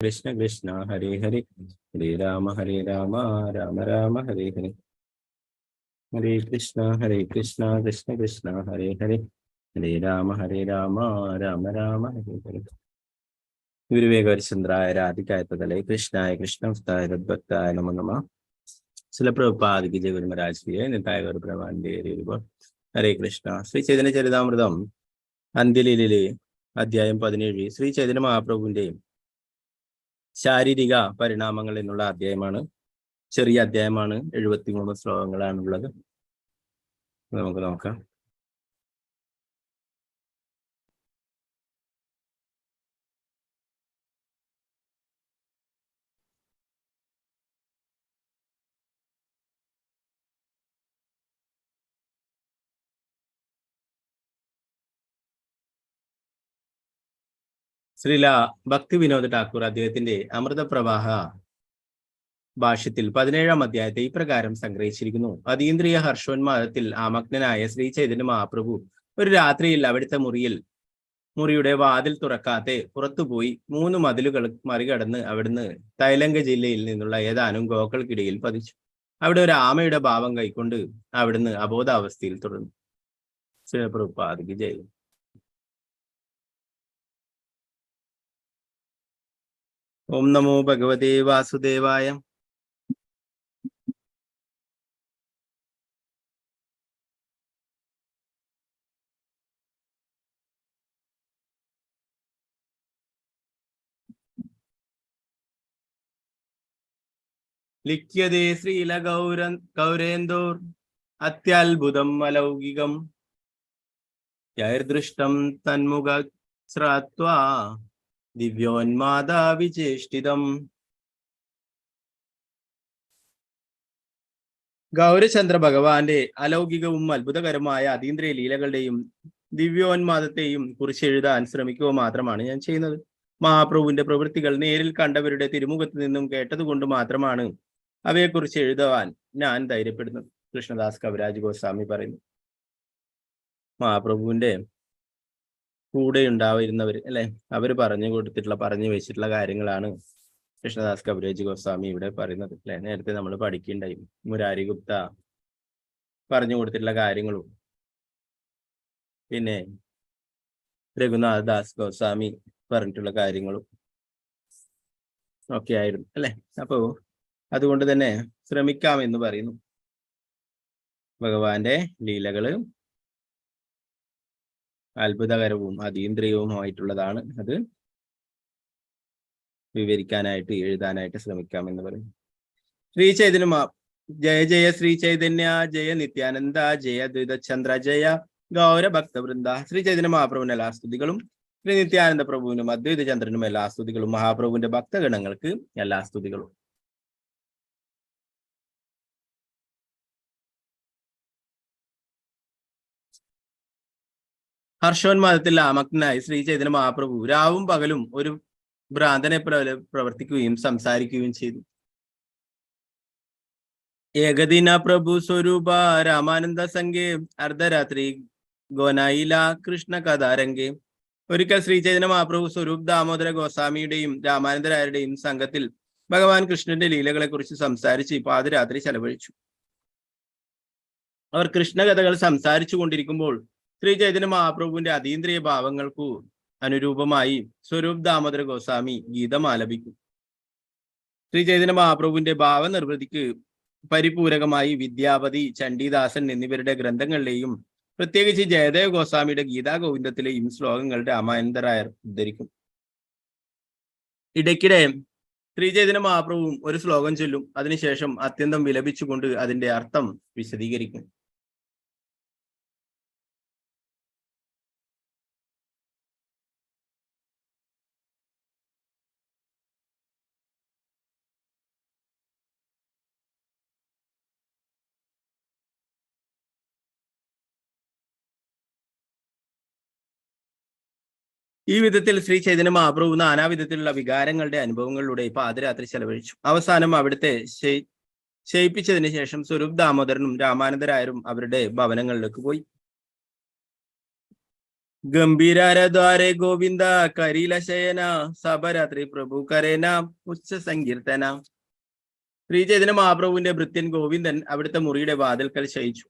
कृष्ण कृष्ण हरे हरे हरे राम राम राम हरे हरे हरे कृष्ण कृष्ण कृष्ण हरे हरे हरे राम राम राम हरे हरे गुरुवेगवरचंद्राय राधिकाय तदले कृष्णाय कृष्णभक्ताय तद्भक्ताय नमो नमः शिल प्रभुपाद की जय गुरु महाराज की जय निताय गौर प्रमाण्य हरे कृष्ण ശ്രീ ചൈതന്യ ചരിതാമൃതം അന്ത്യലീലയിലെ അധ്യായം 17 ശ്രീ ചൈതന്യ മഹാപ്രഭുവിന്റെയും ശാരീരിക പരിണാമങ്ങൾ എന്നുള്ള അധ്യായമാണ്. ചെറിയ അധ്യായമാണ്, 73 ശ്ലോകങ്ങളാണുള്ളത്. നമുക്ക് നോക്കാം. ശ്രീല ഭക്തി വിനോദ് ഠാക്കൂർ അദ്ദേഹത്തിന്റെ അമൃതപ്രവാഹ ഭാഷ്യത്തിൽ 17-ാം അധ്യായത്തെ ഇപ്രകാരം സംഗ്രഹിച്ചിരിക്കുന്നു. അതീന്ദ്രിയ ഹർഷോന്മാദത്തിൽ ആമഗ്നനായ ശ്രീ ചൈതന്യ മഹാപ്രഭു ഒരു രാത്രിയിൽ അവിടുത്തെ മുറിയുടെ വാതിൽ തുറക്കാതെ പുറത്തുപോയി 3 മതിലുകൾ മറികടന്ന് അവിടുന്ന് തൈലങ്ക ജില്ലയിൽ നിന്നുള്ള ഏതാനും ഗോക്കൾക്കിടയിൽ പതിച്ചു. അവിടെ ഒരു ആമയുടെ ഭാവം കൈക്കൊണ്ട് അവിടുന്ന് അബോധാവസ്ഥയിൽ തുടർന്നു. പ്രഭുപാദ് ജയ്. ഓം നമോ ഭഗവതേ വാസുദേവായ. ലിഖ്യതേ ശ്രീല ഗൗരേന്ദോർ അത്യത്ഭുതം അലൗകികം യൈർദൃഷ്ടം തന്മുഖ ശ്രാത്വാ ദിവ്യോന്മാദാ വിചേഷ്ടിതം. ഗൗരചന്ദ്ര ഭഗവാന്റെ അലൗകികവും അത്ഭുതകരമായ അതീന്ദ്രിയ ലീലകളുടെയും ദിവ്യോന്മാദത്തെയും കുറിച്ച് എഴുതാൻ ശ്രമിക്കുക മാത്രമാണ് ഞാൻ ചെയ്യുന്നത്. മഹാപ്രഭുവിന്റെ പ്രവൃത്തികൾ നേരിൽ കണ്ടവരുടെ തിരുമുഖത്ത് നിന്നും കേട്ടതുകൊണ്ട് മാത്രമാണ് അവയെക്കുറിച്ച് എഴുതുവാൻ ഞാൻ ധൈര്യപ്പെടുന്നത്. കൃഷ്ണദാസ് കവിരാജ് ഗോസ്വാമി പറയുന്നു. മഹാപ്രഭുവിന്റെ കൂടെ ഉണ്ടായിരുന്നവർ അല്ലെ, അവര് പറഞ്ഞു വെച്ചിട്ടുള്ള കാര്യങ്ങളാണ് കൃഷ്ണദാസ് കവിരാജ് ഗോസ്വാമി ഇവിടെ പറയുന്നത് അല്ലെ. നേരത്തെ നമ്മൾ പഠിക്കുകയുണ്ടായി. മുരാരി ഗുപ്ത പറഞ്ഞു കൊടുത്തിട്ടുള്ള കാര്യങ്ങളും പിന്നെ രഘുനാഥ് ദാസ് ഗോസ്വാമി പറഞ്ഞിട്ടുള്ള കാര്യങ്ങളും ഒക്കെ ആയിരുന്നു അല്ലെ. അപ്പോ അതുകൊണ്ട് തന്നെ ശ്രമിക്കാം എന്ന് പറയുന്നു. ഭഗവാന്റെ ലീലകള് അത്ഭുതകരവും അതീന്ദ്രിയവുമായിട്ടുള്ളതാണ്. അത് വിവരിക്കാനായിട്ട് എഴുതാനായിട്ട് ശ്രമിക്കാമെന്ന് പറയും. ശ്രീ ചൈതന്യ ജയ ജയ ശ്രീ ചൈതന്യ ജയ നിത്യാനന്ദ ജയ ദ്വൈതചന്ദ്ര ജയ ഗൗര ഭക്തവൃന്ദ. ശ്രീ ചൈതന്യ മഹാപ്രഭുവിന് എല്ലാ സ്തുതികളും, ശ്രീ നിത്യാനന്ദ പ്രഭുവിനും അദ്വൈത ചന്ദ്രനും എല്ലാ സ്തുതികളും, മഹാപ്രഭുവിന്റെ ഭക്തഗണങ്ങൾക്ക് എല്ലാ സ്തുതികളും. ഹർഷോന്മാദത്തിൽ ആമഗ്നായി ശ്രീ ചൈതന്യ മഹാപ്രഭു രാവും പകലും ഒരു ഭ്രാന്തനെ പ്രവർത്തിക്കുകയും സംസാരിക്കുകയും ചെയ്തു. ഏകദിന പ്രഭു സ്വരൂപ രാമാനന്ദ സംഘേ അർദ്ധരാത്രി ഗോനായില കൃഷ്ണ കഥാരംഗേ. ഒരിക്കൽ ശ്രീ ചൈതന്യ മഹാപ്രഭു സ്വരൂപ് ദാമോദര ഗോസ്വാമിയുടെയും രാമാനന്ദരായരുടെയും സംഘത്തിൽ ഭഗവാൻ കൃഷ്ണന്റെ ലീലകളെ കുറിച്ച് സംസാരിച്ച് പാതിരാത്രി ചെലവഴിച്ചു. അവർ കൃഷ്ണകഥകൾ സംസാരിച്ചു കൊണ്ടിരിക്കുമ്പോൾ ശ്രീ ചൈതന്യ മഹാപ്രഭുവിന്റെ അതീന്ദ്രിയ ഭാവങ്ങൾക്കു അനുരൂപമായി സ്വരൂപ് ദാമോദര ഗോസ്വാമി ഗീതം ആലപിക്കും. ശ്രീ ചൈതന്യ മഹാപ്രഭുവിന്റെ ഭാവനിർവൃതിക്ക് പരിപൂരകമായി വിദ്യാപതി, ചണ്ഡീദാസൻ എന്നിവരുടെ ഗ്രന്ഥങ്ങളിലെയും പ്രത്യേകിച്ച് ജയദേവ് ഗോസ്വാമിയുടെ ഗീതാ ഗോവിന്ദത്തിലെയും ശ്ലോകങ്ങൾ രാമാനന്ദരായർ ഉദ്ധരിക്കും. ഇടയ്ക്കിടെ ശ്രീ ചൈതന്യ മഹാപ്രഭുവും ഒരു ശ്ലോകം ചൊല്ലും. അതിനുശേഷം അത്യന്തം വിലപിച്ചുകൊണ്ട് അതിന്റെ അർത്ഥം വിശദീകരിക്കും. ഈ വിധത്തിൽ ശ്രീ ചൈതന്യ മഹാപ്രഭു നാനാവിധത്തിലുള്ള വികാരങ്ങളുടെ അനുഭവങ്ങളിലൂടെ പാതിരാത്രി ചെലവഴിച്ചു. അവസാനം അവിടുത്തെ ശയിപ്പിച്ചതിന് ശേഷം സ്വരൂപ് ദാമോദരനും രാമാനന്ദരായരും അവരുടെ ഭവനങ്ങളിലേക്ക് പോയി. ഗംഭീരാരദ്വാരെ ഗോവിന്ദ കരീലശയന സഭരാത്രി പ്രഭു കരേന ഉച്ച സങ്കീർത്തന. ശ്രീചൈതന്യ മഹാപ്രഭുവിന്റെ ഭൃത്യൻ ഗോവിന്ദൻ അവിടുത്തെ മുറിയുടെ വാതിൽക്കൽ ശയിച്ചു.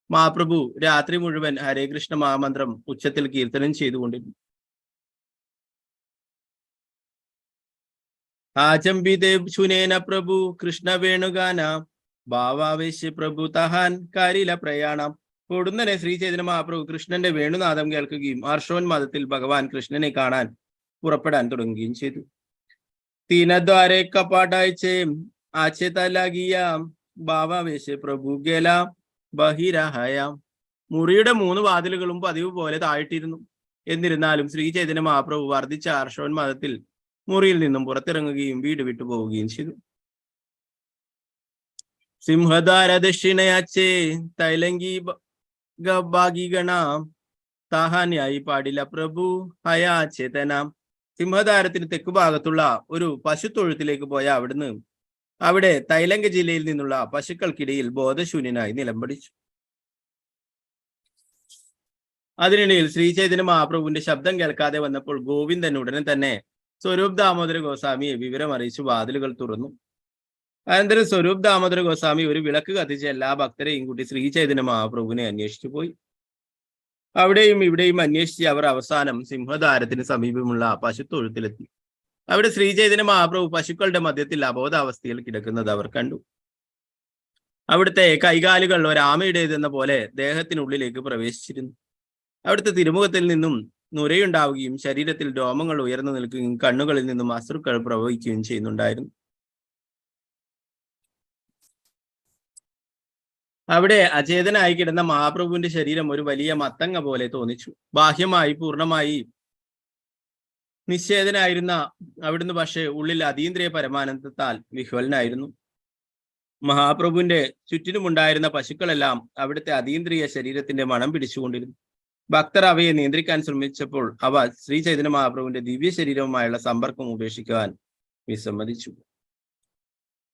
മഹാപ്രഭു രാത്രി മുഴുവൻ ഹരേ കൃഷ്ണ മഹാമന്ത്രം ഉച്ചത്തിൽ കീർത്തനം ചെയ്തുകൊണ്ടിരുന്നു. ആചംബിദേവ് ശുനേന പ്രഭു കൃഷ്ണ വേണുഗാന ഭാവാവേശ്യ പ്രഭു തഹാൻ കാരില പ്രയാണം. പൊടുന്നനെ ശ്രീചൈതന്യ മഹാപ്രഭു കൃഷ്ണന്റെ വേണുനാദം കേൾക്കുകയും ഹർഷോന്മാദത്തിൽ ഭഗവാൻ കൃഷ്ണനെ കാണാൻ പുറപ്പെടാൻ തുടങ്ങുകയും ചെയ്തു. തീനദ്വാരെ കപ്പാടായിച്ചേ ആച്ചേതലാകിയ ഭാവാവേശ്യ പ്രഭു ഗേല ബഹിരഹയ. മുറിയുടെ 3 വാതിലുകളും പതിവ് പോലെ താഴ്ത്തിയിരുന്നു. എന്നിരുന്നാലും ശ്രീചൈതന്യ മഹാപ്രഭു വർദ്ധിച്ച ഹർഷോന്മാദത്തിൽ മുറിയിൽ നിന്നും പുറത്തിറങ്ങുകയും വീട് വിട്ടുപോവുകയും ചെയ്തു. സിംഹധാര ദക്ഷിണയാച്ചേ തൈലങ്കി ഭാഗിഗണ താഹാന്യായി പാടില്ല പ്രഭു ഹയാചേതന. സിംഹധാരത്തിന് തെക്കു ഭാഗത്തുള്ള ഒരു പശുത്തൊഴുത്തിലേക്ക് പോയ അവിടുന്ന് അവിടെ തൈലങ്ക ജില്ലയിൽ നിന്നുള്ള പശുക്കൾക്കിടയിൽ ബോധശൂന്യനായി നിലംപടിച്ചു. അതിനിടയിൽ ശ്രീചൈതന്യ മഹാപ്രഭുവിന്റെ ശബ്ദം കേൾക്കാതെ വന്നപ്പോൾ ഗോവിന്ദൻ ഉടനെ തന്നെ സ്വരൂപ് ദാമോദര ഗോസ്വാമിയെ വിവരം അറിയിച്ചു വാതിലുകൾ തുറന്നു. അനന്തരം സ്വരൂപ് ദാമോദര ഗോസ്വാമി ഒരു വിളക്ക് കത്തിച്ച് എല്ലാ ഭക്തരെയും കൂട്ടി ശ്രീചൈതന്യ മഹാപ്രഭുവിനെ അന്വേഷിച്ചു പോയി. അവിടെയും ഇവിടെയും അന്വേഷിച്ച് അവർ അവസാനം സിംഹധാരത്തിന് സമീപമുള്ള പശുത്തൊഴുത്തിലെത്തി. അവിടെ ശ്രീചൈതന്യ മഹാപ്രഭു പശുക്കളുടെ മധ്യത്തിൽ അബോധാവസ്ഥയിൽ കിടക്കുന്നത് അവർ കണ്ടു. അവിടുത്തെ കൈകാലുകൾ ഒരാമയുടേതെന്ന പോലെ ദേഹത്തിനുള്ളിലേക്ക് പ്രവേശിച്ചിരുന്നു. അവിടുത്തെ തിരുമുഖത്തിൽ നിന്നും നുരയുണ്ടാവുകയും ശരീരത്തിൽ രോമങ്ങൾ ഉയർന്നു നിൽക്കുകയും കണ്ണുകളിൽ നിന്നും അശ്രുക്കൾ പ്രവഹിക്കുകയും ചെയ്യുന്നുണ്ടായിരുന്നു. അവിടെ അചേതനായി കിടന്ന മഹാപ്രഭുവിന്റെ ശരീരം ഒരു വലിയ മത്തങ്ങ പോലെ തോന്നിച്ചു. ബാഹ്യമായി പൂർണ്ണമായി നിശ്ചേതനായിരുന്ന അവിടുന്ന് പക്ഷേ ഉള്ളിൽ അതീന്ദ്രിയ പരമാനന്ദത്താൽ വിഹ്വലനായിരുന്നു. മഹാപ്രഭുവിന്റെ ചുറ്റിനുമുണ്ടായിരുന്ന പശുക്കളെല്ലാം അവിടുത്തെ അതീന്ദ്രിയ ശരീരത്തിന്റെ മണം പിടിച്ചുകൊണ്ടിരുന്നു. ഭക്തർ അവയെ നിയന്ത്രിക്കാൻ ശ്രമിച്ചപ്പോൾ അവ ശ്രീചൈതന്യ മഹാപ്രഭുവിന്റെ ദിവ്യ ശരീരവുമായുള്ള സമ്പർക്കം ഉപേക്ഷിക്കുവാൻ വിസമ്മതിച്ചു.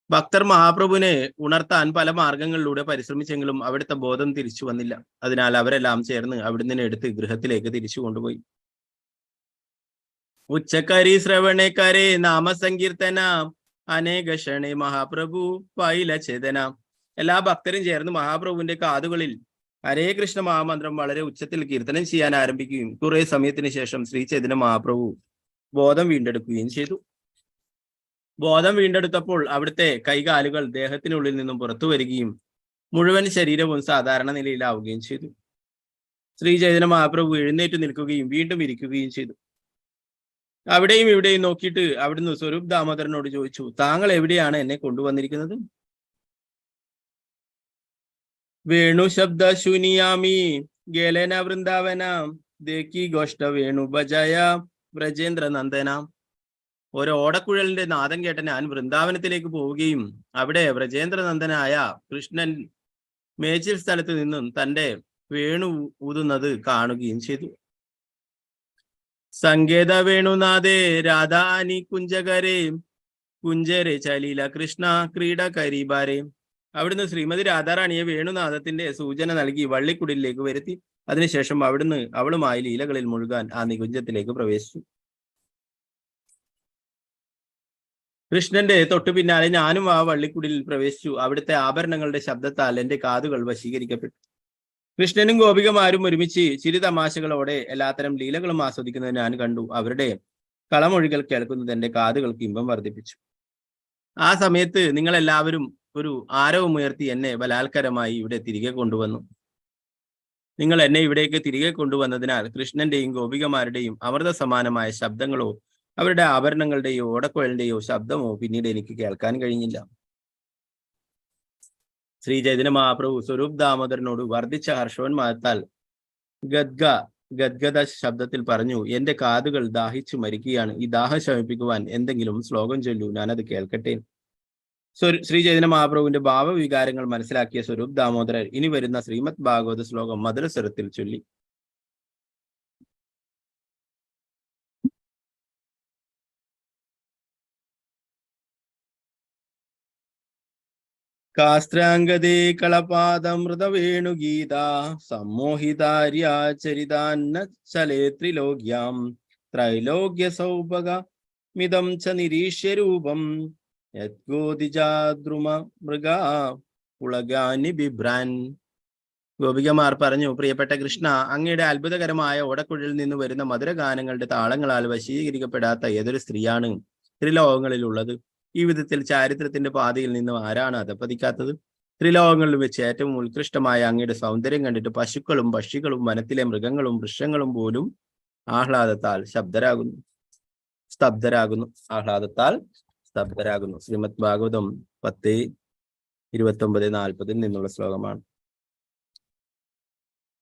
ഭക്തർ മഹാപ്രഭുവിനെ ഉണർത്താൻ പല മാർഗങ്ങളിലൂടെ പരിശ്രമിച്ചെങ്കിലും അവിടുത്തെ ബോധം തിരിച്ചു വന്നില്ല. അതിനാൽ അവരെല്ലാം ചേർന്ന് അവിടുന്ന് എടുത്ത് ഗൃഹത്തിലേക്ക് തിരിച്ചു കൊണ്ടുപോയി. ഉച്ചക്കരി ശ്രവണേക്കരെ നാമസങ്കീർത്തന അനേക ക്ഷണേ മഹാപ്രഭു പൈല ചേതന. എല്ലാ ഭക്തരും ചേർന്ന് മഹാപ്രഭുവിന്റെ കാതുകളിൽ ഹരേ കൃഷ്ണ മഹാമന്ത്രം വളരെ ഉച്ചത്തിൽ കീർത്തനം ചെയ്യാൻ ആരംഭിക്കുകയും കുറെ സമയത്തിന് ശേഷം ശ്രീചൈതന്യ മഹാപ്രഭു ബോധം വീണ്ടെടുക്കുകയും ചെയ്തു. ബോധം വീണ്ടെടുത്തപ്പോൾ അവിടുത്തെ കൈകാലുകൾ ദേഹത്തിനുള്ളിൽ നിന്നും പുറത്തു വരികയും മുഴുവൻ ശരീരവും സാധാരണ നിലയിലാവുകയും ചെയ്തു. ശ്രീചൈതന്യ മഹാപ്രഭു എഴുന്നേറ്റ് നിൽക്കുകയും വീണ്ടും ഇരിക്കുകയും ചെയ്തു. അവിടെയും ഇവിടെയും നോക്കിയിട്ട് അവിടുന്ന് സ്വരൂപ് ദാമോദരനോട് ചോദിച്ചു, താങ്കൾ എവിടെയാണ് എന്നെ കൊണ്ടുവന്നിരിക്കുന്നത്? വേണു ശബ്ദ ശൂനിയാമി ഗേലന വൃന്ദാവന ദേക്കി ഗോഷ്ട വേണു ബജായ വ്രജേന്ദ്ര നന്ദന. ഒരു ഓടക്കുഴലിന്റെ നാദം കേട്ട ഞാൻ വൃന്ദാവനത്തിലേക്ക് പോവുകയും അവിടെ വ്രജേന്ദ്രനന്ദനായ കൃഷ്ണൻ മേച്ചിൽ സ്ഥലത്ത് നിന്നും തന്റെ വേണു ഊതുന്നത് കാണുകയും ചെയ്തു. സങ്കേത വേണുനാഥേ രാധാനി കുഞ്ചകരെ കുഞ്ചരെ ചലീല കൃഷ്ണ ക്രീഡ കരീബാരെ. അവിടുന്ന് ശ്രീമതി രാധാറാണിയെ വേണുനാഥത്തിന്റെ സൂചന നൽകി വള്ളിക്കുടിലേക്ക് വരുത്തി. അതിനുശേഷം അവിടുന്ന് അവളുമായി ലീലകളിൽ മുഴുകാൻ ആ നികുഞ്ചത്തിലേക്ക് പ്രവേശിച്ചു. കൃഷ്ണന്റെ തൊട്ടു പിന്നാലെ ഞാനും ആ വള്ളിക്കുടിലിൽ പ്രവേശിച്ചു. അവിടുത്തെ ആഭരണങ്ങളുടെ ശബ്ദത്താൽ എന്റെ കാതുകൾ വശീകരിക്കപ്പെട്ടു. കൃഷ്ണനും ഗോപികമാരും ഒരുമിച്ച് ചിരി തമാശകളോടെ എല്ലാത്തരം ലീലകളും ആസ്വദിക്കുന്നത് ഞാൻ കണ്ടു. അവരുടെ കളമൊഴികൾ കേൾക്കുന്നത് എന്റെ കാതുകൾക്ക് ഇമ്പം വർദ്ധിപ്പിച്ചു. ആ സമയത്ത് നിങ്ങൾ എല്ലാവരും ഒരു ആരവമുയർത്തി എന്നെ ബലാത്കാരമായി ഇവിടെ തിരികെ കൊണ്ടുവന്നു. നിങ്ങൾ എന്നെ ഇവിടേക്ക് തിരികെ കൊണ്ടുവന്നതിനാൽ കൃഷ്ണന്റെയും ഗോപികമാരുടെയും അമൃത സമാനമായ ശബ്ദങ്ങളോ അവരുടെ ആഭരണങ്ങളുടെയോ ഓടക്കുഴലിന്റെയോ ശബ്ദമോ പിന്നീട് എനിക്ക് കേൾക്കാൻ കഴിഞ്ഞില്ല. ശ്രീ ചൈതന്യ മഹാപ്രഭു സ്വരൂപ് ദാമോദരനോട് വർദ്ധിച്ച ഹർഷോന്മാദത്താൽ ഗദ്ഗദ ശബ്ദത്തിൽ പറഞ്ഞു, എന്റെ കാതുകൾ ദാഹിച്ചു മരിക്കുകയാണ്. ഈ ദാഹം ശമിപ്പിക്കുവാൻ എന്തെങ്കിലും ശ്ലോകം ചൊല്ലൂ, ഞാനത് കേൾക്കട്ടെ. ശ്രീ ചൈതന്യ മഹാപ്രഭുവിന്റെ ഭാവവികാരങ്ങൾ മനസ്സിലാക്കിയ സ്വരൂപ് ദാമോദരൻ ഇനി വരുന്ന ശ്രീമദ് ഭാഗവത ശ്ലോകം മധുരസ്വരത്തിൽ ചൊല്ലി. കാസ്ത്രാംഗതേ കളപാദമൃതവേണുഗീത സമ്മോഹിതാര്യാചരിതാന്ന ചലേ ത്രിലോക്യാം ത്രൈലോക്യ സൗഭഗ മിതം ച നിരീക്ഷ്യ രൂപം യദ്ഗോതിജാദ്രുമ മൃഗാ പുളകാനി ബിഭ്രാൻ. ഗോപികമാർ പറഞ്ഞു, പ്രിയപ്പെട്ട കൃഷ്ണ, അങ്ങയുടെ അത്ഭുതകരമായ ഓടക്കുഴലിൽ നിന്ന് വരുന്ന മധുരഗാനങ്ങളുടെ താളങ്ങളാൽ വശീകരിക്കപ്പെടാത്ത ഏതൊരു സ്ത്രീയാണ് ത്രിലോകങ്ങളിൽ ഉള്ളത്? ഈ വിധത്തിൽ ചാരിത്രത്തിന്റെ പാതയിൽ നിന്ന് ആരാണ് അധപ്പതിക്കാത്തത്? ത്രിലോകങ്ങളിൽ വെച്ച് ഏറ്റവും ഉത്കൃഷ്ടമായ അങ്ങയുടെ സൗന്ദര്യം കണ്ടിട്ട് പശുക്കളും പക്ഷികളും വനത്തിലെ മൃഗങ്ങളും വൃക്ഷങ്ങളും പോലും ആഹ്ലാദത്താൽ സ്തബ്ധരാകുന്നു. ശ്രീമദ് ഭാഗവതം 10:29-40 നിന്നുള്ള ശ്ലോകമാണ്.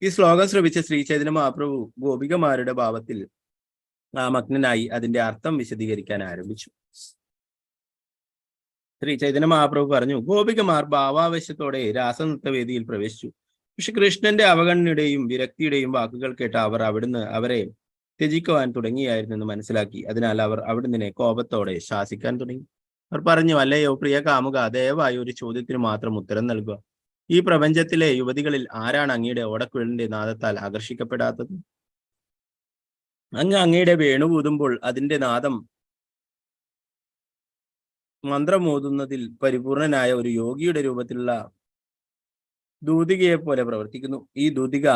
ഈ ശ്ലോകം ശ്രവിച്ച ശ്രീ ചൈതന്യ മഹാപ്രഭു ഗോപികമാരുടെ ഭാവത്തിൽ മഗ്നനായി അതിന്റെ അർത്ഥം വിശദീകരിക്കാൻ ആരംഭിച്ചു. ശ്രീ ചൈതന്യ മഹാപ്രഭു പറഞ്ഞു, ഗോപികമാർ ഭാവാവേശത്തോടെ രാസനൃത്തവേദിയിൽ പ്രവേശിച്ചു. പക്ഷെ കൃഷ്ണന്റെ അവഗണനയുടെയും വിരക്തിയുടെയും വാക്കുകൾ കേട്ട അവർ അവിടുന്ന് അവരെ ത്യജിക്കുവാൻ തുടങ്ങിയായിരുന്നെന്ന് മനസ്സിലാക്കി. അതിനാൽ അവർ അവിടുന്ന് കോപത്തോടെ ശാസിക്കാൻ തുടങ്ങി. അവർ പറഞ്ഞു, അല്ലയോ പ്രിയ കാമുക, ദയവായി ഒരു ചോദ്യത്തിന് മാത്രം ഉത്തരം നൽകുക. ഈ പ്രപഞ്ചത്തിലെ യുവതികളിൽ ആരാണ് അങ്ങയുടെ ഓടക്കുഴലിന്റെ നാദത്താൽ ആകർഷിക്കപ്പെടാത്തത്? അങ്ങയുടെ വേണുകൂതുമ്പോൾ അതിന്റെ നാദം മന്ത്രമോതുന്നതിൽ പരിപൂർണനായ ഒരു യോഗിയുടെ രൂപത്തിലുള്ള ദൂതികയെ പോലെ പ്രവർത്തിക്കുന്നു. ഈ ദൂതിക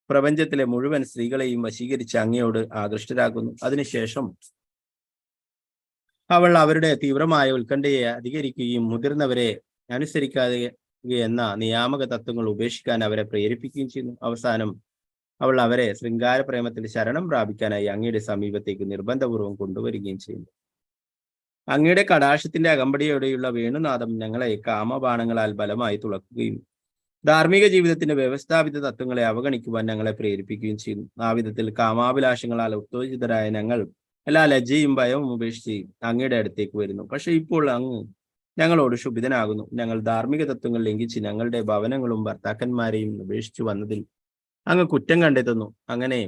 പ്രപഞ്ചത്തിലെ മുഴുവൻ സ്ത്രീകളെയും വശീകരിച്ച് അങ്ങയോട് ആകൃഷ്ടരാക്കുന്നു. അതിനുശേഷം അവൾ അവരുടെ തീവ്രമായ ഉത്കണ്ഠയെ അധികരിക്കുകയും മുതിർന്നവരെ അനുസരിക്കാതെ എന്ന നിയാമക തത്വങ്ങൾ ഉപേക്ഷിക്കാൻ അവരെ പ്രേരിപ്പിക്കുകയും ചെയ്യുന്നു. അവസാനം അവൾ അവരെ ശൃംഗാര പ്രേമത്തിൽ ശരണം പ്രാപിക്കാനായി അങ്ങയുടെ സമീപത്തേക്ക് നിർബന്ധപൂർവ്വം കൊണ്ടുവരികയും ചെയ്യുന്നു. അങ്ങയുടെ കടാക്ഷത്തിന്റെ അകമ്പടിയോടെയുള്ള വേണുനാദം ഞങ്ങളെ കാമബാണങ്ങളാൽ ബലമായി തുളക്കുകയും ധാർമ്മിക ജീവിതത്തിന്റെ വ്യവസ്ഥാപിത തത്വങ്ങളെ അവഗണിക്കുവാൻ ഞങ്ങളെ പ്രേരിപ്പിക്കുകയും ചെയ്യുന്നു. ആ വിധത്തിൽ കാമാഭിലാഷങ്ങളാൽ ഉത്തേജിതരായ ഞങ്ങൾ എല്ലാ ലജ്ജയും ഭയവും ഉപേക്ഷിച്ച് അങ്ങയുടെ അടുത്തേക്ക് വരുന്നു. പക്ഷെ ഇപ്പോൾ അങ്ങ് ഞങ്ങളോട് ശുഭിതനാകുന്നു. ഞങ്ങൾ ധാർമ്മിക തത്വങ്ങൾ ലംഘിച്ച് ഞങ്ങളുടെ ഭവനങ്ങളും ഭർത്താക്കന്മാരെയും ഉപേക്ഷിച്ചു വന്നതിൽ അങ്ങ് കുറ്റം കണ്ടെത്തുന്നു. അങ്ങനെ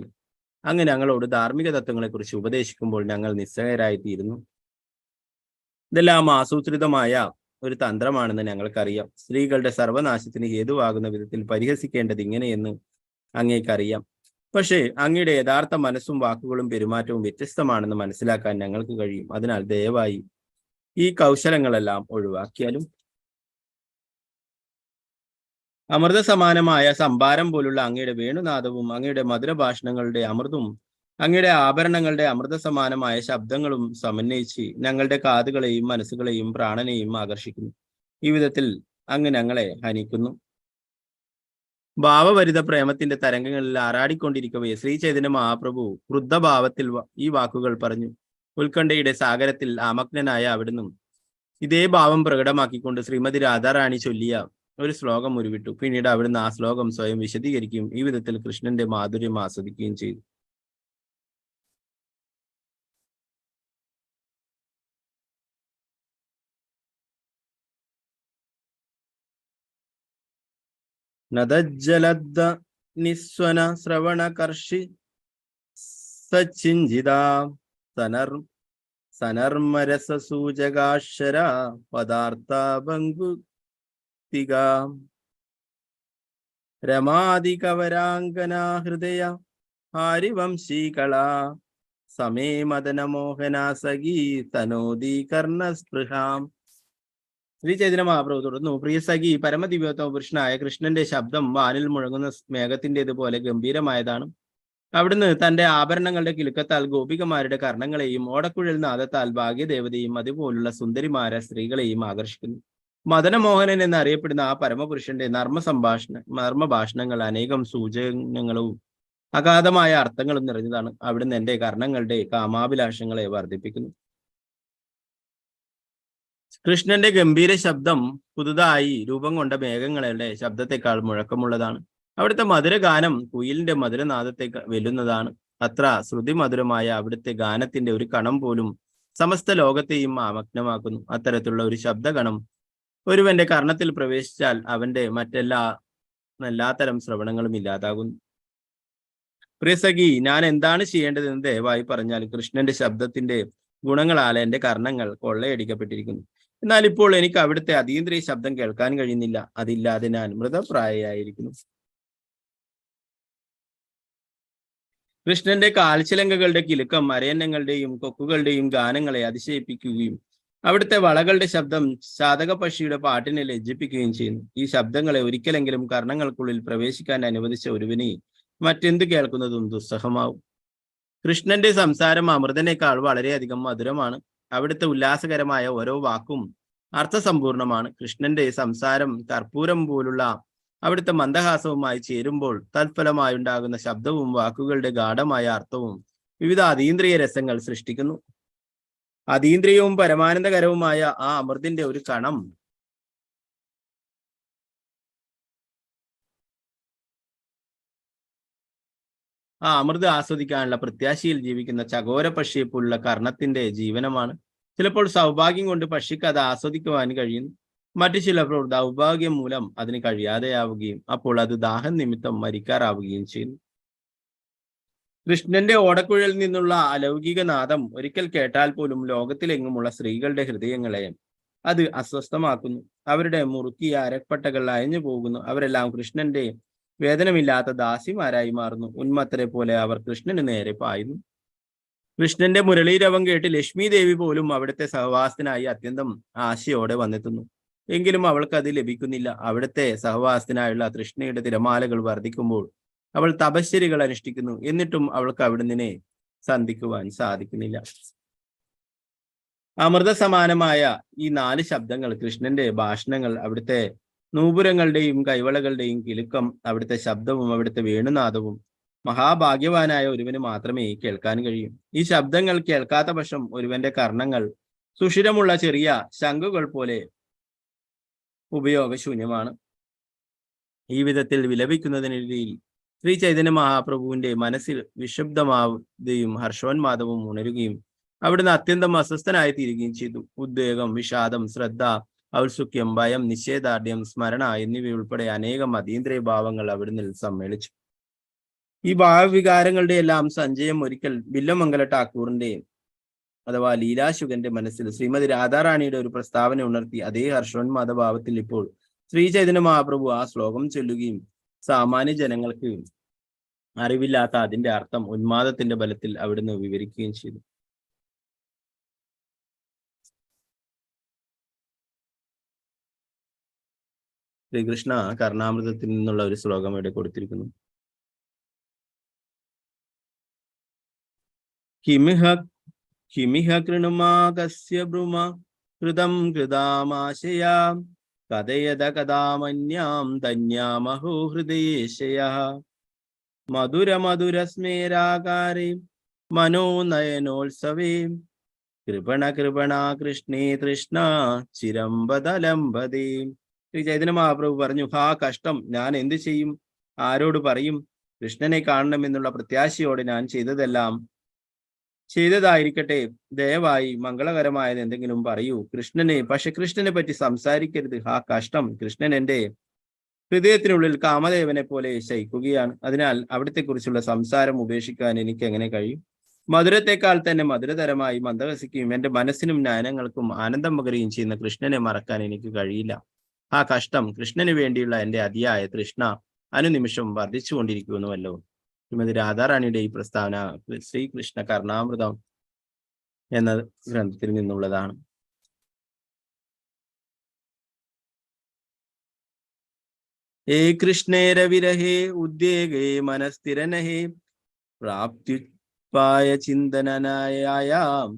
അങ്ങ് ഞങ്ങളോട് ധാർമ്മിക തത്വങ്ങളെക്കുറിച്ച് ഉപദേശിക്കുമ്പോൾ ഞങ്ങൾ നിസ്സഹായരായി തീരുന്നു. ഇതെല്ലാം ആസൂത്രിതമായ ഒരു തന്ത്രമാണെന്ന് ഞങ്ങൾക്കറിയാം. സ്ത്രീകളുടെ സർവനാശത്തിന് ഹേതുവാകുന്ന വിധത്തിൽ പരിഹസിക്കേണ്ടത് ഇങ്ങനെയെന്ന് അങ്ങേക്കറിയാം. പക്ഷേ അങ്ങയുടെ യഥാർത്ഥ മനസ്സും വാക്കുകളും പെരുമാറ്റവും വ്യത്യസ്തമാണെന്ന് മനസ്സിലാക്കാൻ ഞങ്ങൾക്ക് കഴിയും. അതിനാൽ ദയവായി ഈ കൗശലങ്ങളെല്ലാം ഒഴിവാക്കിയാലും. അമൃത സമാനമായ സംഭാരം പോലുള്ള അങ്ങയുടെ വേണുനാദവും അങ്ങയുടെ മധുരഭാഷണങ്ങളുടെ അമൃതും അങ്ങയുടെ ആഭരണങ്ങളുടെ അമൃത സമാനമായ ശബ്ദങ്ങളും സമന്വയിച്ച് ഞങ്ങളുടെ കാതുകളെയും മനസ്സുകളെയും പ്രാണനെയും ആകർഷിക്കുന്നു. ഈ വിധത്തിൽ അങ്ങ് ഞങ്ങളെ ഹനിക്കുന്നു. ഭാവഭരിത പ്രേമത്തിന്റെ തരംഗങ്ങളിൽ ആറാടിക്കൊണ്ടിരിക്കവേ ശ്രീ ചൈതന്യ മഹാപ്രഭു ക്രുദ്ധഭാവത്തിൽ ഈ വാക്കുകൾ പറഞ്ഞു. ഉത്കണ്ഠയുടെ സാഗരത്തിൽ ആമഗ്നനായ അവിടുന്ന് ഇതേ ഭാവം പ്രകടമാക്കിക്കൊണ്ട് ശ്രീമതി രാധാറാണി ചൊല്ലിയ ഒരു ശ്ലോകം ഉരുവിട്ടു. പിന്നീട് അവിടുന്ന് ആ ശ്ലോകം സ്വയം വിശദീകരിക്കുകയും ഈ വിധത്തിൽ കൃഷ്ണന്റെ മാധുര്യം ആസ്വദിക്കുകയും ചെയ്തു. നദജ്ജലദ്ദ നിസ്വന ശ്രവണകർഷി സച്ചിഞ്ചിതാ സനർമരസസൂചകാക്ഷര പദാർത്ഥ ഭംഗുതിക രമാദികവരാംഗനാ ഹൃദയ ഹാരിവംശീകള സമേ മദനമോഹന സഖീ തനോദി കർണസ്പൃഹാം. ശ്രീ ചൈതന്യ മഹാപ്രഭു തുടർന്നു, പ്രിയ സഖി, പരമദിവ്യോത്തമ പുരുഷനായ കൃഷ്ണന്റെ ശബ്ദം വാനിൽ മുഴങ്ങുന്ന മേഘത്തിൻ്റെതുപോലെ ഗംഭീരമായതാണ്. അവിടുന്ന് തന്റെ ആഭരണങ്ങളുടെ കിലുക്കത്താൽ ഗോപികമാരുടെ കർണങ്ങളെയും ഓടക്കുഴൽ നാദത്താൽ ഭാഗ്യദേവതയും അതുപോലുള്ള സുന്ദരിമാര സ്ത്രീകളെയും ആകർഷിക്കുന്നു. മദനമോഹനൻ എന്നറിയപ്പെടുന്ന ആ പരമപുരുഷന്റെ നർമ്മഭാഷണങ്ങൾ അനേകം സൂചനങ്ങളും അഗാധമായ അർത്ഥങ്ങളും നിറഞ്ഞതാണ്. അവിടുന്ന് എന്റെ കർണങ്ങളുടെ കാമാഭിലാഷങ്ങളെ വർദ്ധിപ്പിക്കുന്നു. കൃഷ്ണന്റെ ഗംഭീര ശബ്ദം പുതുതായി രൂപം കൊണ്ട മേഘങ്ങളുടെ ശബ്ദത്തെക്കാൾ മുഴക്കമുള്ളതാണ്. അവിടുത്തെ മധുരഗാനം കുയിലിന്റെ മധുരനാദത്തെ വെല്ലുന്നതാണ്. അത്ര ശ്രുതിമധുരമായ അവിടുത്തെ ഗാനത്തിന്റെ ഒരു കണം പോലും സമസ്ത ലോകത്തെയും ആമഗ്നമാക്കുന്നു. അത്തരത്തിലുള്ള ഒരു ശബ്ദഗണം ഒരുവന്റെ കർണത്തിൽ പ്രവേശിച്ചാൽ അവന്റെ എല്ലാത്തരം ശ്രവണങ്ങളും ഇല്ലാതാകുന്നു. പ്രിയസഖി, ഞാൻ എന്താണ് ചെയ്യേണ്ടതെന്ന് ദയവായി പറഞ്ഞാൽ. കൃഷ്ണന്റെ ശബ്ദത്തിന്റെ ഗുണങ്ങളാൽ എന്റെ കർണങ്ങൾ കൊള്ളയടിക്കപ്പെട്ടിരിക്കുന്നു. എന്നാൽ ഇപ്പോൾ എനിക്ക് അവിടുത്തെ അതീന്ദ്രിയ ശബ്ദം കേൾക്കാൻ കഴിയുന്നില്ല. അതില്ലാതെ ഞാൻ മൃതപ്രായയായിരിക്കുന്നു. കൃഷ്ണന്റെ കാൽച്ചിലങ്കകളുടെ കിലുക്കം അരയന്നങ്ങളുടെയും കൊക്കുകളുടെയും ഗാനങ്ങളെ അതിശയിപ്പിക്കുകയും അവിടുത്തെ വളകളുടെ ശബ്ദം ശാതകപക്ഷിയുടെ പാട്ടിനെ ലജ്ജിപ്പിക്കുകയും ചെയ്യുന്നു. ഈ ശബ്ദങ്ങളെ ഒരിക്കലെങ്കിലും കർണങ്ങൾക്കുള്ളിൽ പ്രവേശിക്കാൻ അനുവദിച്ച ഒരുവിനെ മറ്റെന്ത് കേൾക്കുന്നതും ദുസ്സഹമാവും. കൃഷ്ണന്റെ സംസാരം അമൃതനേക്കാൾ വളരെയധികം മധുരമാണ്. അവിടുത്തെ ഉല്ലാസകരമായ ഓരോ വാക്കും അർത്ഥസമ്പൂർണമാണ്. കൃഷ്ണന്റെ സംസാരം കർപ്പൂരം പോലുള്ള അവിടുത്തെ മന്ദഹാസവുമായി ചേരുമ്പോൾ തൽഫലമായുണ്ടാകുന്ന ശബ്ദവും വാക്കുകളുടെ ഗാഠമായ അർത്ഥവും വിവിധ അതീന്ദ്രിയ രസങ്ങൾ സൃഷ്ടിക്കുന്നു. അതീന്ദ്രിയവും പരമാനന്ദകരവുമായ ആ അമൃതിന്റെ ഒരു കണം ആ അമൃത് ആസ്വദിക്കാനുള്ള പ്രത്യാശയിൽ ജീവിക്കുന്ന ചകോര പക്ഷിയെപ്പോലുള്ള കർണത്തിന്റെ ജീവനമാണ്. ചിലപ്പോൾ സൗഭാഗ്യം കൊണ്ട് പക്ഷിക്ക് അത് ആസ്വദിക്കുവാൻ കഴിയുന്നു. മറ്റു ചിലപ്പോൾ ദൗർഭാഗ്യം മൂലം അതിന് കഴിയാതെയാവുകയും അപ്പോൾ അത് ദാഹം നിമിത്തം മരിക്കാറാവുകയും ചെയ്യുന്നു. കൃഷ്ണന്റെ ഓടക്കുഴലിൽ നിന്നുള്ള അലൗകിക നാദം ഒരിക്കൽ കേട്ടാൽ പോലും ലോകത്തിലെങ്ങുമുള്ള സ്ത്രീകളുടെ ഹൃദയങ്ങളെ അത് അസ്വസ്ഥമാക്കുന്നു. അവരുടെ മുറുക്കിയ അരപ്പട്ടകൾ അയഞ്ഞു പോകുന്നു. അവരെല്ലാം കൃഷ്ണന്റെ വേദനമില്ലാത്ത ദാസിമാരായി മാറുന്നു. ഉന്മത്തരെ പോലെ അവർ കൃഷ്ണന് നേരെ പായുന്നു. കൃഷ്ണന്റെ മുരളീരവം കേട്ട് ലക്ഷ്മി ദേവി പോലും അവിടുത്തെ സഹവാസത്തിനായി അത്യന്തം ആശയോടെ വന്നെത്തുന്നു. എങ്കിലും അവൾക്ക് അത് ലഭിക്കുന്നില്ല. അവിടുത്തെ സഹവാസത്തിനായുള്ള തൃഷ്ണയുടെ തിരമാലകൾ വർദ്ധിക്കുമ്പോൾ അവൾ തപശ്ചര്യകൾ അനുഷ്ഠിക്കുന്നു. എന്നിട്ടും അവൾക്ക് അവിടുന്ന് സന്ധിക്കുവാൻ സാധിക്കുന്നില്ല. അമൃത സമാനമായ ഈ 4 ശബ്ദങ്ങൾ, കൃഷ്ണന്റെ ഭാഷണങ്ങൾ, അവിടുത്തെ നൂപുരങ്ങളുടെയും കൈവളകളുടെയും കിലുക്കം, അവിടുത്തെ ശബ്ദവും അവിടുത്തെ വേണുനാദവും മഹാഭാഗ്യവാനായ ഒരുവന് മാത്രമേ കേൾക്കാൻ കഴിയൂ. ഈ ശബ്ദങ്ങൾ കേൾക്കാത്ത പക്ഷം ഒരുവന്റെ കർണങ്ങൾ സുഷിരമുള്ള ചെറിയ ശംഖുകൾ പോലെ ഉപയോഗശൂന്യമാണ്. ഈ വിധത്തിൽ വിലപിക്കുന്നതിനിടയിൽ ശ്രീ ചൈതന്യ മഹാപ്രഭുവിന്റെ മനസ്സിൽ വിക്ഷുബ്ധമാവുകയും ഹർഷോന്മാദവും ഉണരുകയും അവിടുന്ന് അത്യന്തം അസ്വസ്ഥനായി തീരുകയും ചെയ്തു. ഉദ്വേഗം, വിഷാദം, ശ്രദ്ധ, ഔത്സുക്യം, ഭയം, നിഷേധാർഢ്യം, സ്മരണ എന്നിവയുൾപ്പെടെ അനേകം അതീന്ദ്രിയ ഭാവങ്ങൾ അവിടുന്ന് സമ്മേളിച്ചു. ഈ ഭാവവികാരങ്ങളുടെ എല്ലാം സഞ്ചയം ഒരിക്കൽ ബില്ലമംഗല ഠാക്കൂറിന്റെ അഥവാ ലീലാശുഗന്റെ മനസ്സിൽ ശ്രീമതി രാധാറാണിയുടെ ഒരു പ്രസ്താവന ഉണർത്തി. അതേ ഹർഷോന്മാദ ഭാവത്തിൽ ഇപ്പോൾ ശ്രീ ചൈതന്യ മഹാപ്രഭു ആ ശ്ലോകം ചൊല്ലുകയും സാമാന്യ ജനങ്ങൾക്ക് അറിവില്ലാത്ത അതിന്റെ അർത്ഥം ഉന്മാദത്തിന്റെ ബലത്തിൽ അവിടുന്ന് വിവരിക്കുകയും ചെയ്തു. ശ്രീകൃഷ്ണ കർണാമൃതത്തിൽ നിന്നുള്ള ഒരു ശ്ലോകം ഇവിടെ കൊടുത്തിരിക്കുന്നു. കിമിഹ കൃണുമാകസ്യ ബ്രുമ കൃതം കൃതാമാശയാ കഥയത കഥാമന്യാം ധന്യാമഹോ ഹൃദയേശയഃ മധുരമധുരസ്മേരാകാരേ മനോനയനോത്സവേ കൃപണ കൃഷ്ണേ തൃഷ്ണ ചിരംബദലംബദേ. ശ്രീ ചൈതന്യ മഹാപ്രഭു പറഞ്ഞു, ഹാ കഷ്ടം, ഞാൻ എന്ത് ചെയ്യും? ആരോട് പറയും? കൃഷ്ണനെ കാണണമെന്നുള്ള പ്രത്യാശയോടെ ഞാൻ ചെയ്തതായിരിക്കട്ടെ. ദയവായി മംഗളകരമായത് എന്തെങ്കിലും പറയൂ. പക്ഷെ കൃഷ്ണനെ പറ്റി സംസാരിക്കരുത്. ഹാ കഷ്ടം, കൃഷ്ണൻ എന്റെ ഹൃദയത്തിനുള്ളിൽ കാമദേവനെ പോലെ ശയിക്കുകയാണ്. അതിനാൽ അവിടത്തെ കുറിച്ചുള്ള സംസാരം ഉപേക്ഷിക്കാൻ എനിക്ക് എങ്ങനെ കഴിയും? മധുരത്തെക്കാൾ തന്നെ മധുരതരമായി മന്ദഹസിക്കുകയും എന്റെ മനസ്സിനും നയനങ്ങൾക്കും ആനന്ദം പകരുകയും ചെയ്യുന്ന കൃഷ്ണനെ മറക്കാൻ എനിക്ക് കഴിയില്ല. ആ കഷ്ടം, കൃഷ്ണന് വേണ്ടിയുള്ള എന്റെ അതിയായ തൃഷ്ണ അനുനിമിഷം വർദ്ധിച്ചുകൊണ്ടിരിക്കുന്നുവല്ലോ. ശ്രീമതി രാധാറാണിയുടെ ഈ പ്രസ്താവന ശ്രീകൃഷ്ണ കർണാമൃതം എന്ന ഗ്രന്ഥത്തിൽ നിന്നുള്ളതാണ്. ഏ കൃഷ്ണേര വിരഹേ ഉദ്വേഗേ മനസ്ഥിരനഹേ പ്രാപ്ത്യുപായ ചിന്തനനായാം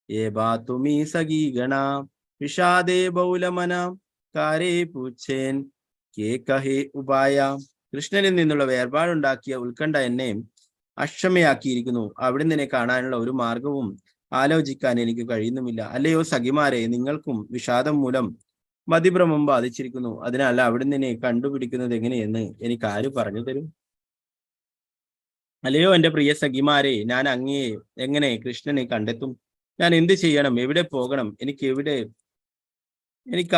ഏ ബാതുമീ സഗീഗണ വിഷാദേ ബൗലമന കാരേ പൂച്ചേൻ കേ കഹേ ഉപായ. കൃഷ്ണനിൽ നിന്നുള്ള വേർപാടുണ്ടാക്കിയ ഉത്കണ്ഠ എന്നെ അക്ഷമയാക്കിയിരിക്കുന്നു. അവിടുന്ന് കാണാനുള്ള ഒരു മാർഗവും ആലോചിക്കാൻ എനിക്ക് കഴിയുന്നുമില്ല. അല്ലയോ സഖിമാരെ, നിങ്ങൾക്കും വിഷാദം മൂലം മതിഭ്രമം ബാധിച്ചിരിക്കുന്നു. അതിനാൽ അവിടുന്ന് കണ്ടുപിടിക്കുന്നത് എങ്ങനെയെന്ന് എനിക്ക് ആര് പറഞ്ഞു തരും? അല്ലയോ എന്റെ പ്രിയ സഖിമാരെ, ഞാൻ അങ്ങയെ എങ്ങനെ കൃഷ്ണനെ കണ്ടെത്തും? ഞാൻ എന്ത് ചെയ്യണം? എവിടെ പോകണം? എനിക്ക്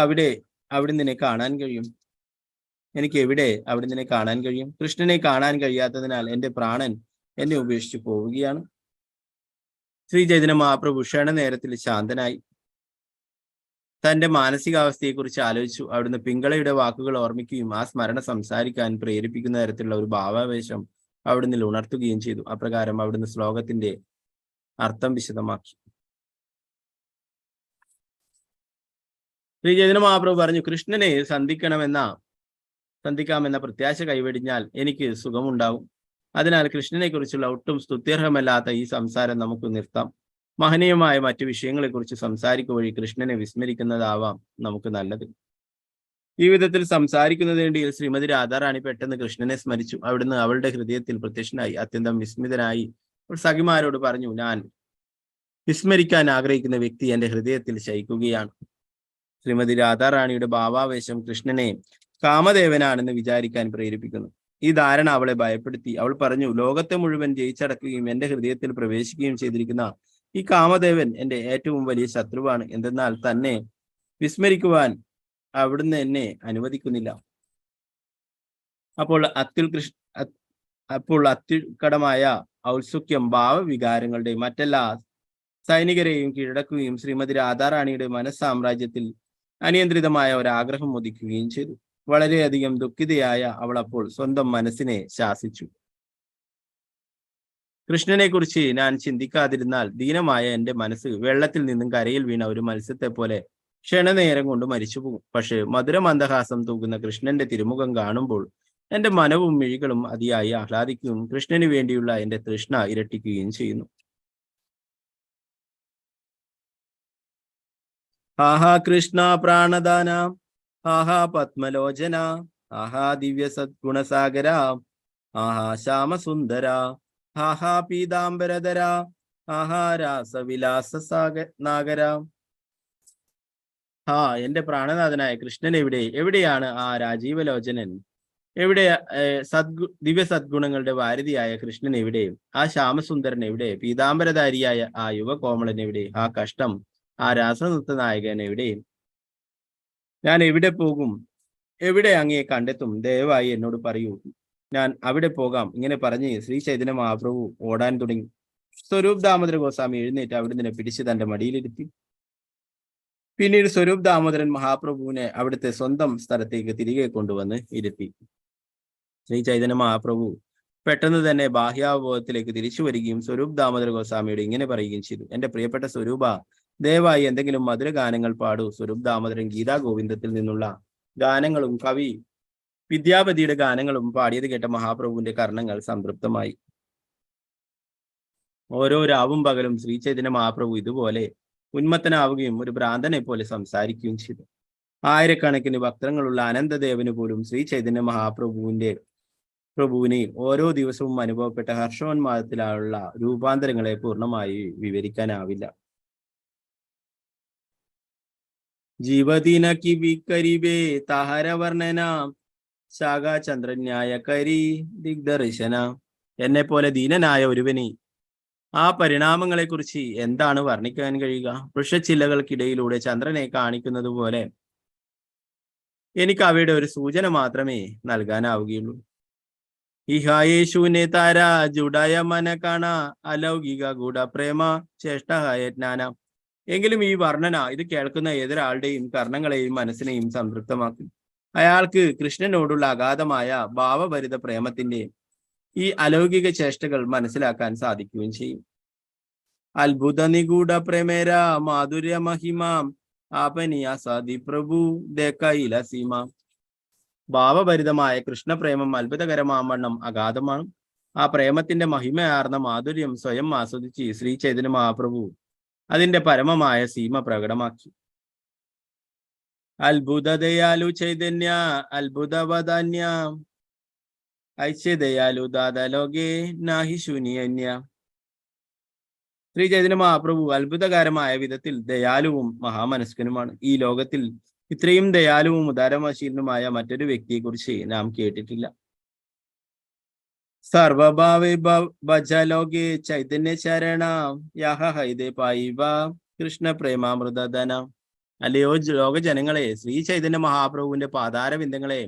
അവിടെ അവിടുന്ന് കാണാൻ കഴിയും? എനിക്ക് എവിടെ അവിടുന്ന് കാണാൻ കഴിയും? കൃഷ്ണനെ കാണാൻ കഴിയാത്തതിനാൽ എന്റെ പ്രാണൻ എന്നെ ഉപേക്ഷിച്ചു പോവുകയാണ്. ശ്രീ ചൈതന്യ മഹാപ്രഭു ക്ഷണനേരത്തിൽ ശാന്തനായി. തന്റെ മാനസികാവസ്ഥയെക്കുറിച്ച് ആലോചിച്ചു. അവിടുന്ന് പിങ്കളയുടെ വാക്കുകൾ ഓർമ്മിക്കുകയും ആ സ്മരണ സംസാരിക്കാൻ പ്രേരിപ്പിക്കുന്ന തരത്തിലുള്ള ഒരു ഭാവാവേശം അവിടുന്ന് ഉണർത്തുകയും ചെയ്തു. അപ്രകാരം അവിടുന്ന് ശ്ലോകത്തിന്റെ അർത്ഥം വിശദമാക്കി. ശ്രീ ചൈതന്യ മഹാപ്രഭു പറഞ്ഞു, കൃഷ്ണനെ സന്ധിക്കാമെന്ന പ്രത്യാശ കൈവെടിഞ്ഞാൽ എനിക്ക് സുഖമുണ്ടാവും. അതിനാൽ കൃഷ്ണനെ കുറിച്ചുള്ള ഒട്ടും സ്തുത്യർഹമല്ലാത്ത ഈ സംസാരം നമുക്ക് നിർത്താം. മഹനീയമായ മറ്റു വിഷയങ്ങളെക്കുറിച്ച് സംസാരിക്കുക വഴി കൃഷ്ണനെ വിസ്മരിക്കുന്നതാവാം നമുക്ക് നല്ലത്. ഈ വിധത്തിൽ സംസാരിക്കുന്നതിനിടയിൽ ശ്രീമതി രാധാറാണി പെട്ടെന്ന് കൃഷ്ണനെ സ്മരിച്ചു. അവിടുന്ന് അവളുടെ ഹൃദയത്തിൽ പ്രത്യക്ഷനായി അത്യന്തം വിസ്മിതനായി സഖിമാരോട് പറഞ്ഞു, ഞാൻ വിസ്മരിക്കാൻ ആഗ്രഹിക്കുന്ന വ്യക്തി എന്റെ ഹൃദയത്തിൽ ശയിക്കുകയാണ്. ശ്രീമതി രാധാറാണിയുടെ ഭാവാവേശം കൃഷ്ണനെ കാമദേവനാണെന്ന് വിചാരിക്കാൻ പ്രേരിപ്പിക്കുന്നു. ഈ ധാരണ അവളെ ഭയപ്പെടുത്തി. അവൾ പറഞ്ഞു, ലോകത്തെ മുഴുവൻ ജയിച്ചടക്കുകയും എന്റെ ഹൃദയത്തിൽ പ്രവേശിക്കുകയും ചെയ്തിരിക്കുന്ന ഈ കാമദേവൻ എന്റെ ഏറ്റവും വലിയ ശത്രുവാണ്. എന്തെന്നാൽ തന്നെ വിസ്മരിക്കുവാൻ അവിടുന്ന് എന്നെ അനുവദിക്കുന്നില്ല. അപ്പോൾ അത്യുത്കടമായ ഔത്സുക്യം ഭാവവികാരങ്ങളുടെ മറ്റെല്ലാ സൈനികരെയും കീഴടക്കുകയും ശ്രീമതി രാധാറാണിയുടെ മനസ്സാമ്രാജ്യത്തിൽ അനിയന്ത്രിതമായ ഒരാഗ്രഹം ഉദിക്കുകയും ചെയ്തു. വളരെയധികം ദുഃഖിതയായ അവൾ അപ്പോൾ സ്വന്തം മനസ്സിനെ ശാസിച്ചു. കൃഷ്ണനെ കുറിച്ച് ഞാൻ ചിന്തിക്കാതിരുന്നാൽ ദീനമായ എന്റെ മനസ്സ് വെള്ളത്തിൽ നിന്നും കരയിൽ വീണ ഒരു മത്സ്യത്തെ പോലെ ക്ഷണനേരം കൊണ്ട് മരിച്ചുപോകും. പക്ഷെ മധുരമന്ദഹാസം തൂകുന്ന കൃഷ്ണന്റെ തിരുമുഖം കാണുമ്പോൾ എന്റെ മനവും മിഴികളും അതിയായി ആഹ്ലാദിക്കുകയും കൃഷ്ണന് വേണ്ടിയുള്ള എന്റെ തൃഷ്ണ ഇരട്ടിക്കുകയും ചെയ്യുന്നു. ആഹാ കൃഷ്ണ പ്രാണദാന, ആഹാ പത്മലോചന, ആഹാ ദിവ്യ സദ്ഗുണസാഗര, ആഹാ ശ്യാമസുന്ദര, ആഹാ പീതാംബരധര, ആഹാ രാസവിലാസ നാഗര. എന്റെ പ്രാണനാഥനായ കൃഷ്ണൻ എവിടെയാണ് ആ രാജീവലോചനൻ? എവിടെ ദിവ്യ സദ്ഗുണങ്ങളുടെ വാരിധിയായ കൃഷ്ണൻ എവിടെ? ആ ശ്യാമസുന്ദരൻ എവിടെ? പീതാംബരധാരിയായ ആ യുവകോമളൻ എവിടെ? ആ കഷ്ടം ആ രാസനൃത്ത നായകൻ എവിടെ? ഞാൻ എവിടെ പോകും? എവിടെ അങ്ങയെ കണ്ടെത്തും? ദയവായി എന്നോട് പറയൂ, ഞാൻ അവിടെ പോകാം. ഇങ്ങനെ പറഞ്ഞ് ശ്രീ ചൈതന്യ മഹാപ്രഭു ഓടാൻ തുടങ്ങി. സ്വരൂപ് ദാമോദര ഗോസ്വാമി എഴുന്നേറ്റ് അവിടുന്ന് പിടിച്ച് തന്റെ മടിയിലിരുത്തി. പിന്നീട് സ്വരൂപ് ദാമോദരൻ മഹാപ്രഭുവിനെ അവിടുത്തെ സ്വന്തം സ്ഥലത്തേക്ക് തിരികെ കൊണ്ടുവന്ന് ഇരുത്തി. ശ്രീ ചൈതന്യ മഹാപ്രഭു പെട്ടെന്ന് തന്നെ ബാഹ്യാവബോധത്തിലേക്ക് തിരിച്ചു വരികയും സ്വരൂപ് ദാമോദര ഗോസ്വാമിയോട് ഇങ്ങനെ പറയുകയും ചെയ്തു, എന്റെ പ്രിയപ്പെട്ട സ്വരൂപ, ദയവായി എന്തെങ്കിലും മധുര ഗാനങ്ങൾ പാടൂ. സ്വരൂപ് ദാമോദരൻ ഗീതാ ഗോവിന്ദത്തിൽ നിന്നുള്ള ഗാനങ്ങളും കവി വിദ്യാപതിയുടെ ഗാനങ്ങളും പാടിയത് കേട്ട മഹാപ്രഭുവിന്റെ കർണങ്ങൾ സംതൃപ്തമായി. ഓരോ രാവും പകലും ശ്രീ ചൈതന്യ മഹാപ്രഭു ഇതുപോലെ ഉന്മത്തനാവുകയും ഒരു ഭ്രാന്തനെ പോലെ സംസാരിക്കുകയും ചെയ്തു. ആയിരക്കണക്കിന് ഭക്തങ്ങളുള്ള അനന്തദേവന് പോലും ശ്രീ ചൈതന്യ മഹാപ്രഭുവിന് ഓരോ ദിവസവും അനുഭവപ്പെട്ട ഹർഷോന്മാദത്തിലുള്ള രൂപാന്തരങ്ങളെ പൂർണ്ണമായി വിവരിക്കാനാവില്ല. ജീവദിന കിവി കരിബേ താഹര വർണ്ണന, ശാഖാ ചന്ദ്രന്യായ കരി ദിഗ്ദർശന. എന്നെ പോലെ ദീനനായ ഒരുവന് ആ പരിണാമങ്ങളെ കുറിച്ച് എന്താണ് വർണ്ണിക്കാൻ കഴിയുക? വൃക്ഷച്ചില്ലകൾക്കിടയിലൂടെ ചന്ദ്രനെ കാണിക്കുന്നത് പോലെ എനിക്ക് അവയുടെ ഒരു സൂചന മാത്രമേ നൽകാനാവുകയുള്ളൂ. ഇഹായേശുവിനെ താര ജുഡായ മന കാണ അലൗകിക ഗൂഢ പ്രേമ ചേഷ്ടഹായ ജ്ഞാന. എങ്കിലും ഈ വർണ്ണന ഇത് കേൾക്കുന്ന ഏതൊരാളുടെയും കർണങ്ങളെയും മനസ്സിനെയും സംതൃപ്തമാക്കും. അയാൾക്ക് കൃഷ്ണനോടുള്ള അഗാധമായ ഭാവഭരിത പ്രേമത്തിന്റെ ഈ അലൗകിക ചേഷ്ടകൾ മനസ്സിലാക്കാൻ സാധിക്കുകയും ചെയ്യും. അത്ഭുത നിഗൂഢ പ്രേമേര മാധുര്യ മഹിമ ആപനിയ സാദി പ്രഭു ദേക്കയില സീമ. ഭാവഭരിതമായ കൃഷ്ണപ്രേമം അത്ഭുതകരമാവണ്ണം അഗാധമാണ്. ആ പ്രേമത്തിന്റെ മഹിമയാർന്ന മാധുര്യം സ്വയം ആസ്വദിച്ച് ശ്രീ ചൈതന്യ മഹാപ്രഭു അതിന്റെ പരമമായ സീമ പ്രകടമാക്കി. അത്ഭുത ദയാലു ചൈതന്യ അത്ഭുതവദാന്യ ഐശ്യദയാലു ദാദലോകേ നാഹി ശൂന്യന്യ. ശ്രീ ചൈതന്യ മഹാപ്രഭു അത്ഭുതകരമായ വിധത്തിൽ ദയാലുവും മഹാമനസ്കനുമാണ്. ഈ ലോകത്തിൽ ഇത്രയും ദയാലുവും ഉദാരമശീലനുമായ മറ്റൊരു വ്യക്തിയെക്കുറിച്ച് നാം കേട്ടിട്ടില്ല. സർവഭാവേ ഭജലോകേ ചൈതന്യ ശരണ യഹ ഹൈദേ പായിവ കൃഷ്ണ പ്രേമാമൃതധന. അല്ലയോ ലോക ജനങ്ങളെ, ശ്രീ ചൈതന്യ മഹാപ്രഭുവിന്റെ പാതാരവിന്ദങ്ങളെ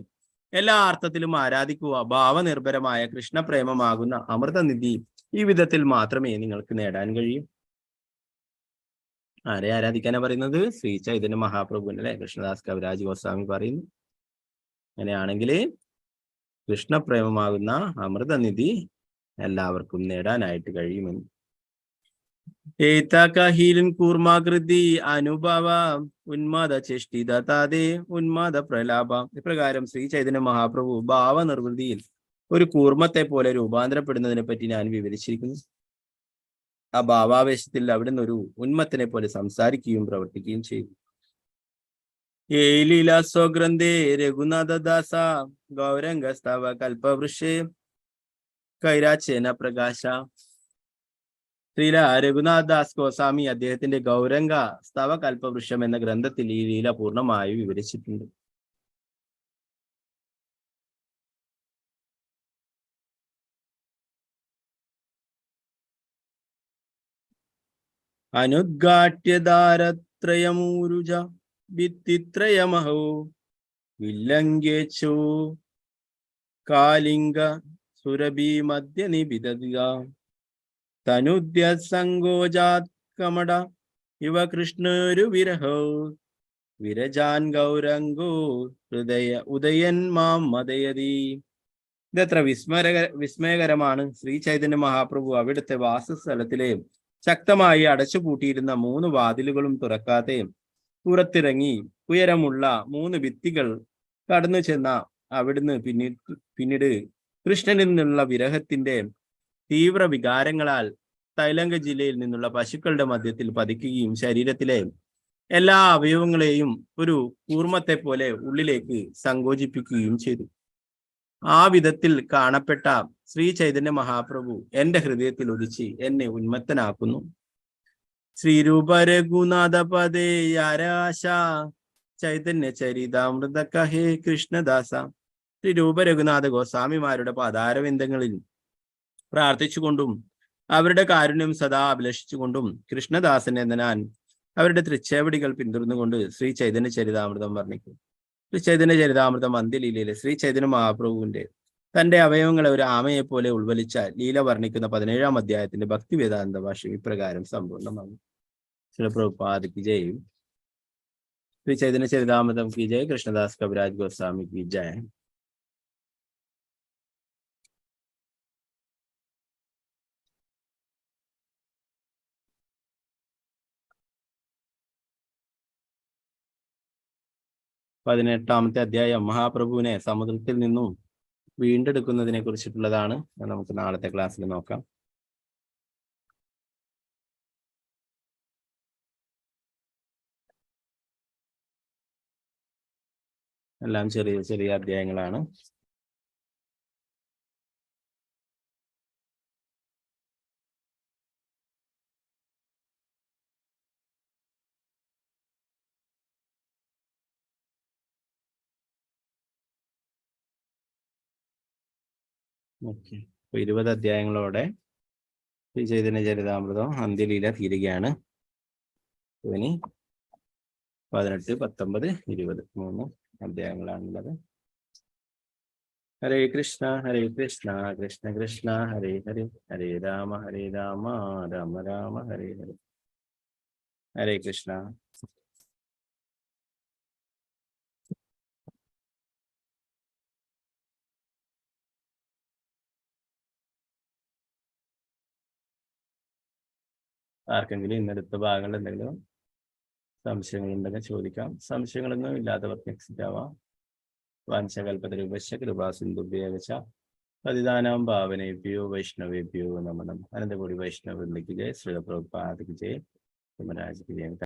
എല്ലാ അർത്ഥത്തിലും ആരാധിക്കുക. ഭാവനിർഭരമായ കൃഷ്ണപ്രേമമാകുന്ന അമൃതനിധി ഈ വിധത്തിൽ മാത്രമേ നിങ്ങൾക്ക് നേടാൻ കഴിയൂ. ആരെ ആരാധിക്കാനാ പറയുന്നത്? ശ്രീ ചൈതന്യ മഹാപ്രഭുവിനെ അല്ലെ കൃഷ്ണദാസ് കവിരാജ് ഗോസ്വാമി പറയുന്നു. അങ്ങനെയാണെങ്കിൽ കൃഷ്ണപ്രേമമാകുന്ന അമൃതനിധി എല്ലാവർക്കും നേടാനായിട്ട് കഴിയുമെന്ന്. ഏതാകഹീലൻ കൂർമാകൃതി അനുഭവ ഉന്മാദ ചേഷ്ടിത താതേ ഉന്മാദ പ്രലാപ. ഇപ്രകാരം ശ്രീ ചൈതന്യ മഹാപ്രഭു ഭാവനിർവൃതിയിൽ ഒരു കൂർമ്മത്തെ പോലെ രൂപാന്തരപ്പെടുന്നതിനെ പറ്റി ഞാൻ വിവരിച്ചിരിക്കുന്നു. ആ ഭാവാവേശത്തിൽ അവിടുന്ന് ഒരു ഉന്മത്തിനെ പോലെ സംസാരിക്കുകയും പ്രവർത്തിക്കുകയും ചെയ്തു. ഏ ലീല സ്വഗ്രന്ഥേ രഘുനാഥദാസ ഗൗരംഗസ്തവ കൽപവൃഷേ കൈരാച്ചേന പ്രകാശ. ശ്രീല രഘുനാഥ് ദാസ് ഗോസ്വാമി അദ്ദേഹത്തിന്റെ ഗൗരംഗ സ്തവ കൽപവൃക്ഷം എന്ന ഗ്രന്ഥത്തിൽ ഈ ലീല പൂർണ്ണമായി വിവരിച്ചിട്ടുണ്ട്. അനുദ്ഘാട്യധാരത്രയമൂരുജ ഭിത്തിത്രയമഹോ വില്ലംഘ്യേച്ഛോ കാലിംഗ സുരഭി മധ്യ നിബിദതിക തനുദ്യസങ്കോജാത് കമട ഇവ കൃഷ്ണരു വിരഹോ വിരജാൻ ഗൗരംഗോ ഹൃദയ ഉദയൻ മാം മദയതി. ഇതെത്ര വിസ്മയകരമാണ്. ശ്രീ ചൈതന്യ മഹാപ്രഭു അവിടുത്തെ വാസസ്ഥലത്തിലെ ശക്തമായി അടച്ചുപൂട്ടിയിരുന്ന 3 വാതിലുകളും തുറക്കാതെ പുറത്തിറങ്ങി ഉയരമുള്ള 3 ഭിത്തികൾ കടന്നു ചെന്ന അവിടുന്ന് പിന്നീട് കൃഷ്ണനിൽ നിന്നുള്ള വിരഹത്തിന്റെ തീവ്ര വികാരങ്ങളാൽ തൈലങ്ക ജില്ലയിൽ നിന്നുള്ള പശുക്കളുടെ മധ്യത്തിൽ പതിക്കുകയും ശരീരത്തിലെ എല്ലാ അവയവങ്ങളെയും ഒരു കൂർമ്മത്തെ പോലെ ഉള്ളിലേക്ക് സങ്കോചിപ്പിക്കുകയും ചെയ്തു. ആ വിധത്തിൽ കാണപ്പെട്ട ശ്രീ ചൈതന്യ മഹാപ്രഭു എന്റെ ഹൃദയത്തിൽ ഉദിച്ച് എന്നെ ഉന്മത്തനാക്കുന്നു. ശ്രീരൂപ രഘുനാഥ പദേ യാരാശ ചൈതന്യ ചരിതാമൃത കഹേ കൃഷ്ണദാസ. ശ്രീരൂപ രഘുനാഥ ഗോസ്വാമിമാരുടെ പാതാരവിന്ദങ്ങളിൽ പ്രാർത്ഥിച്ചുകൊണ്ടും അവരുടെ കാരുണ്യം സദാ അഭിലഷിച്ചുകൊണ്ടും കൃഷ്ണദാസൻ എന്ന ഞാൻ അവരുടെ തൃച്ചേവടികൾ പിന്തുടർന്നുകൊണ്ട് ശ്രീ ചൈതന്യ ചരിതാമൃതം വർണ്ണിക്കും. ശ്രീ ചൈതന്യ ചരിതാമൃതം അന്ത്യലീലയിലെ ശ്രീ ചൈതന്യ മഹാപ്രഭുവിന്റെ തന്റെ അവയവങ്ങളെ ഒരു ആമയെ പോലെ ഉൾവലിച്ച ലീല വർണ്ണിക്കുന്ന 17-ാം അധ്യായത്തിന്റെ ഭക്തി വേദാന്ത ഭാഷ്യം ഇപ്രകാരം സമ്പൂർണ്ണമാകും. ശ്രീ പ്രഭുപാദ് കി ജയ്. ശ്രീ ചൈതന്യ ചരിതാമൃതം കി ജയ്. കൃഷ്ണദാസ് കവിരാജ് ഗോസ്വാമി കി ജയ്. പതിനെട്ടാമത്തെ അധ്യായം മഹാപ്രഭുവിനെ സമുദ്രത്തിൽ നിന്നും വീണ്ടെടുക്കുന്നതിനെ കുറിച്ചിട്ടുള്ളതാണ്. നമുക്ക് നാളത്തെ ക്ലാസ്സിൽ നോക്കാം. എല്ലാം ചെറിയ ചെറിയ അധ്യായങ്ങളാണ്. ഓക്കെ, 20 അധ്യായങ്ങളോടെ ശ്രീ ചൈതന്യ ചരിതാമൃതം അന്ത്യലീല തീരുകയാണ്. ഇനി 18, 19, 20 3 അധ്യായങ്ങളാണുള്ളത്. ഹരേ കൃഷ്ണ കൃഷ്ണ കൃഷ്ണ ഹരേ ഹരേ ഹരേ രാമ രാമ രാമ ഹരേ ഹരേ. ഹരേ കൃഷ്ണ. ആർക്കെങ്കിലും ഇന്നെടുത്ത ഭാഗങ്ങൾ എന്തെങ്കിലും സംശയങ്ങളുണ്ടെങ്കിൽ ചോദിക്കാം. സംശയങ്ങളൊന്നും ഇല്ലാത്തവർക്ക് എക്സിറ്റ് ആവാം. വാഞ്ചകൽപതരൂപശ്ച കൃപാസിന്ധുഭ്യശ്ച പതിതാനാം ഭാവനേഭ്യോ വൈഷ്ണവേഭ്യോ നമഃ. അനന്തകോടി വൈഷ്ണവ വൃന്ദയ്ക്ക് ജയ്. ശ്രീ പ്രഭുപാദ് കി ജയ്. ധർമ്മരാജ് കി ജയ്.